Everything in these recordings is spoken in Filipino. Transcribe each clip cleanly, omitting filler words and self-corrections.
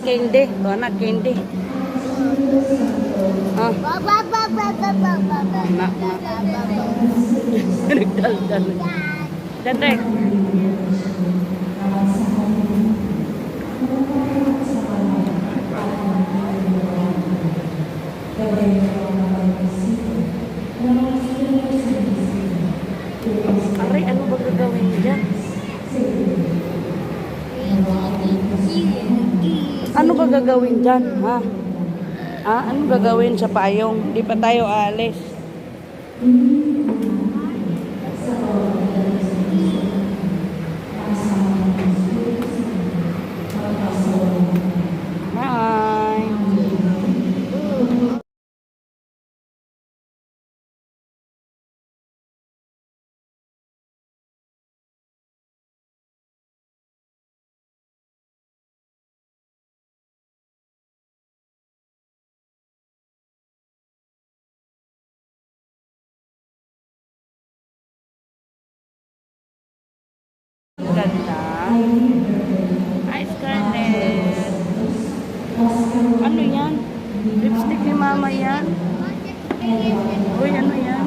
candy. Kuha na candy. Ah. Na. Nagdaldal. Dandek. Aray, ano ba gagawin dyan? Ano ba gagawin dyan, ha? Ha? Ano gagawin sa payong? Di pa tayo aalis. Hi. Ganda. Hi, Scarlett. Ano yan? Lipstick ni mama yan? Uy, ano yan?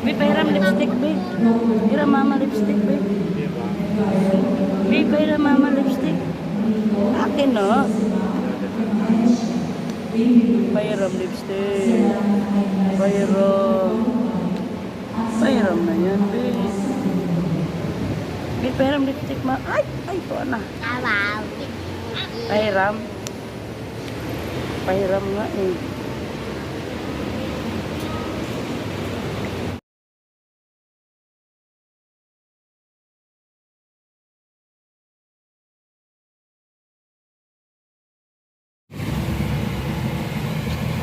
Bi, pahiram lipstick, Bi. Hiram mama lipstick, Bi. Bi, pahiram mama lipstick. Akin, no? Pahiram lipstick. Pahiram. Pahiram na yan, Bi. Bi, pahiram lipstick, ma. Ay, ito na. Pahiram. Pahiram nga, eh.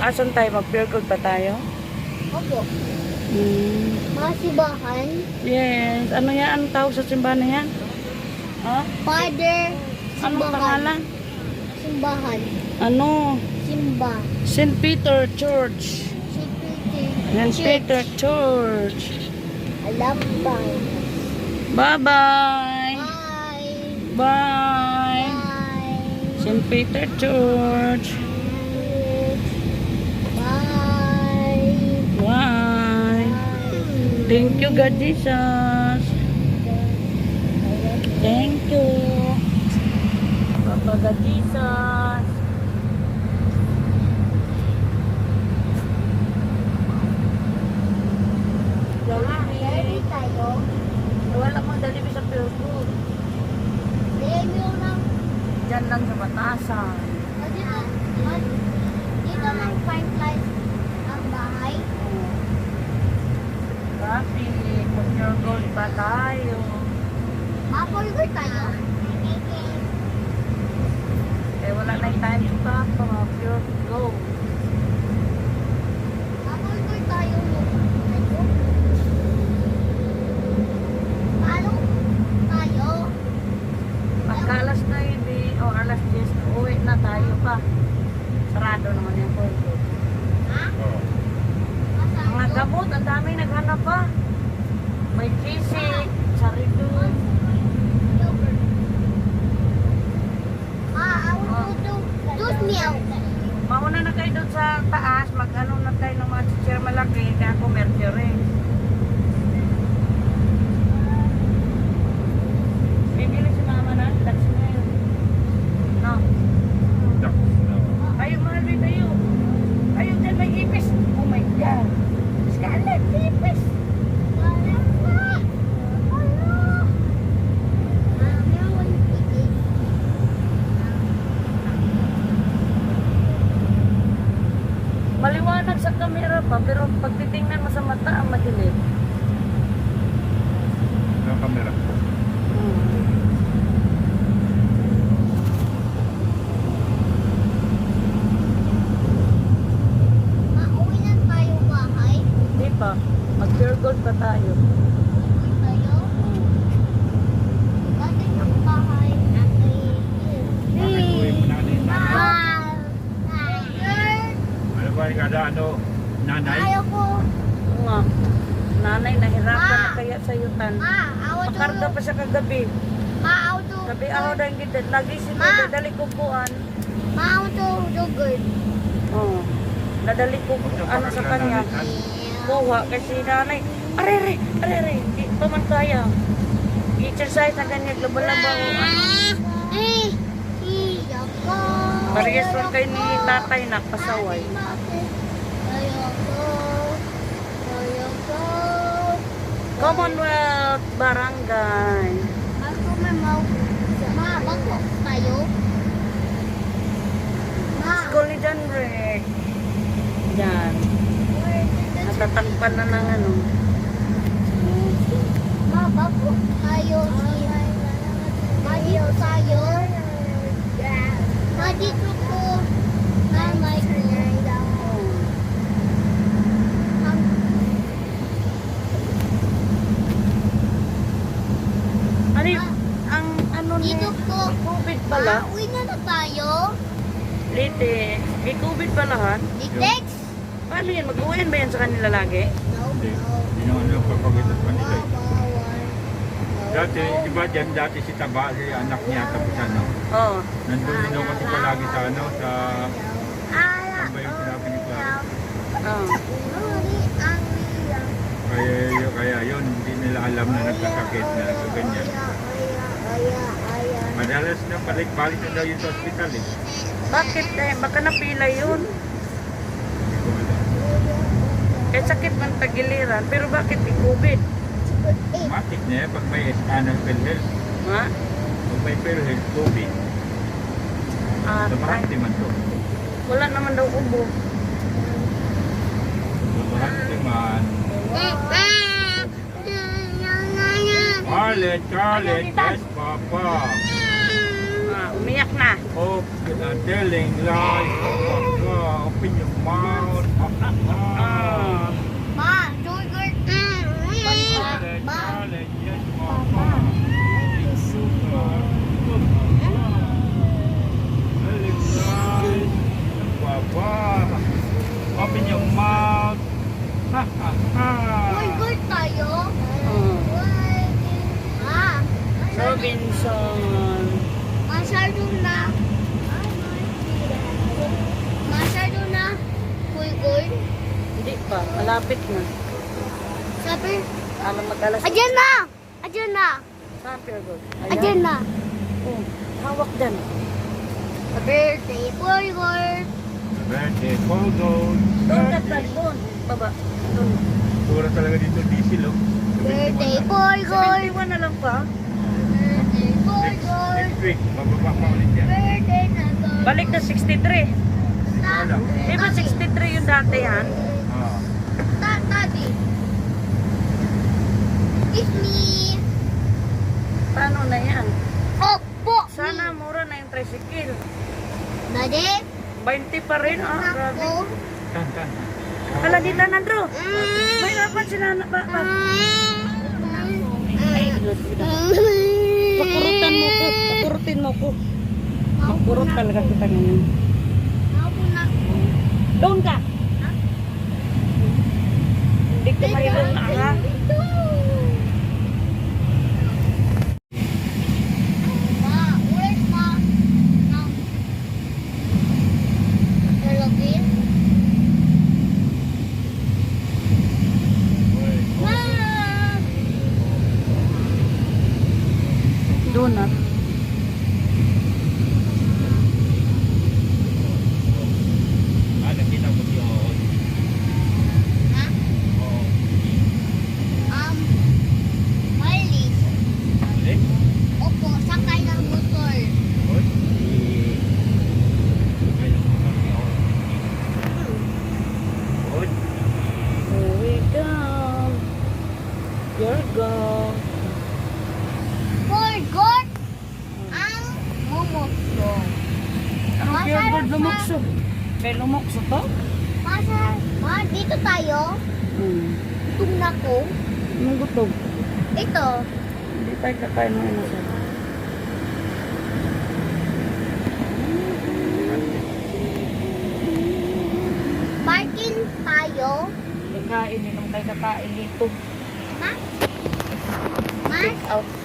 Asan tayo? Mag-pure gold pa tayo? Opo. Mga Hmm. simbahan. Yes. Ano yan? Anong tawag sa simbahan na yan? Ha? Father. Anong pangalan? Simbahan. Ano? Simba. St. Peter Church. Si Peter. St. Peter Church. Alam ba? Bye-bye. Bye. Bye. Bye. St. Peter Church. Bye. Bye. Thank you, God Jesus. Thank you. Papa God Jesus. Ready tayo. Wala mo dali sa Pilgrim. Ready mo lang. Diyan lang sa batasan. Dito ng fireflies ang bahay. Grabe, pag gold pa tayo. Mapulgol tayo. Eh, wala na yung time si Papa, pure gold. Mapulgol tayo. Paano tayo? Pagka alas 9 o alas 10, uwi na tayo pa. Sarado naman yung pure gold. Ha? Mga gamot, ang dami naghanap pa. May chisik, saridon. I want to do milk. Mauna na kayo doon sa taas, mag-ano na tayo ng mga chichir malaki, kaya ako mercury. Bibili si mama na, that's me. No. Tayo mahal rin tayo. Tayo dyan may ipis. Oh my God. Scarlett, ipis. Maliwanag sa camera pa, pero pag titingnan mo sa mata, ang madilim. Ang camera. Mauwi na tayo bahay. Di ba? Mag-pure gold pa tayo. Uwi tayo. Dati ng bahay. Uwi mo na din. Bye. Ano ba yung kada ano? Nanay? Ayaw ko. Oo nga. Nanay, nahirapan na kaya sa yutan. Ma, awa Makarga pa siya kagabi. Ma, awa to. Gabi ako dahil kita. Lagi si Ma! dadali ko puan. Ma, awa to. Yogurt. Oh. Dadali ko ano sa kanya. Kuha kasi nanay. Arere, arere. Di pa man kaya. I-exercise na ganyan. Laba-laba o ano. Ayoko. Parehas lang kayo ni tatay na pasaway. Ayoko. Ayoko. Commonwealth Barangay. Ako may mau. Ma, bako tayo. Ma, School ni John Rick. Yan. Natatakpan na ng ano. ma, bako tayo. Ma, dito tayo. Ma, dito ko. Nanay ko. Ano yun? Ang ano ni Dito ko. COVID pala? Uwi na tayo. Lite. May COVID pala han? Ditex. Paano yan? Mag-uwian ba yan sa kanila lagi? Hindi naman yung papagitan pa nila. Dati, di ba dyan, dati si Taba, si anak niya, tapos ano, Oo. nandun din ako kasi palagi sa ano, sa, ano ba yung sinabi ni Clara? Oo. Kaya yun, hindi nila alam na nagkasakit na ganyan. Madalas na balik-balik na daw yun sa ospital eh. Bakit eh? Baka napila yun. Hindi ko alam. Kahit sakit man tagiliran. Pero bakit i-COVID? Matik na pag may scanner PhilHealth. Ha? Pag may PhilHealth, COVID. Ah, Lumahati man to. wala naman daw ubo. Lumahati man. Charlotte, yes, Papa. Ah, umiyak na. Oh, telling lies. Oh, open your mouth. Ah. Ma, yogurt. Charlotte, Ma. Charlotte, yes, Papa. Telling lies. Papa. Open your mouth. Ha, ha, ha. Yogurt tayo. Oh. Ma, Robinson. masyado na. Masyado na. Yogurt. Hindi pa. Malapit na. Sabi, Ano mag-alas? adyan na. Adyan na. Sabi ko. Adyan na. Oh, hawak dyan. Birthday for yogurt. Birthday photo. Doon ka pa. Doon. Baba. Doon. Tura talaga dito diesel, oh. Birthday for yogurt. 71 na lang pa. Birthday for Next yogurt. week, bababa pa ulit yan. Birthday na to. Balik na 63. Wala. Di ba 63 yung dati yan? Ah. Daddy. It's me. Paano na yan? Opo. Sana mura na yung tricycle. Daddy. 20 pa rin. Ah, grabe. Ako. Tan, tan. Hala, dito na, Andrew. May lapan sila na ba? Ay, pakurutan mo ko. Pakurutin mo ko. Makurot talaga kita ngayon. Ako na. Doon ka. Hindi ka marilong na ha. Ma, where's ma? Now. Nalagin? Ma! Donut. Ah, nakita ko si Oon. Ha? Oo. Mileage. Ulit? Opo, sakay ng motor. Oon? Ayun ang mga si Oon. Oon? Here we go. Here we go. Forgot ang momokso. Ang pure gold lumukso. May lumukso to? Masa, ma, dito tayo. Gutom na ko. Anong gutom? Ito. Hindi tayo kakain mo na siya. Parking tayo. Kakain, hindi naman tayo kakain dito. take out.